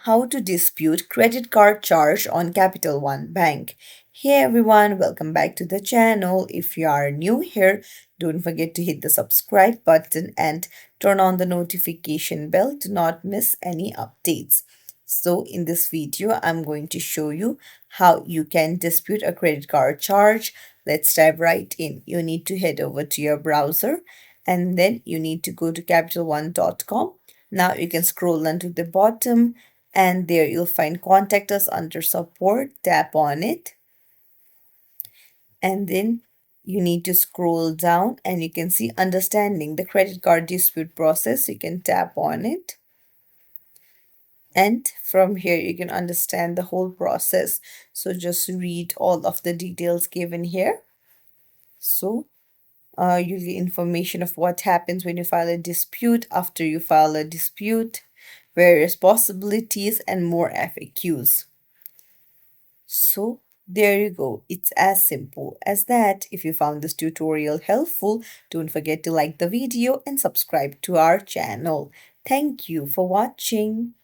how to dispute credit card charge on Capital One Bank. Hey everyone, welcome back to the channel. If you are new here, don't forget to hit the subscribe button and turn on the notification bell to not miss any updates. So in this video, I'm going to show you how you can dispute a credit card charge. Let's dive right in. You need to head over to your browser and then you need to go to capitalone.com. Now you can scroll down to the bottom and there you'll find contact us under support. Tap on it and then you need to scroll down and you can see understanding the credit card dispute process. You can tap on it and from here you can understand the whole process. So just read all of the details given here. So you get information of what happens when you file a dispute, after you file a dispute, various possibilities, and more FAQs. So there you go. It's as simple as that. If you found this tutorial helpful, don't forget to like the video and subscribe to our channel. Thank you for watching.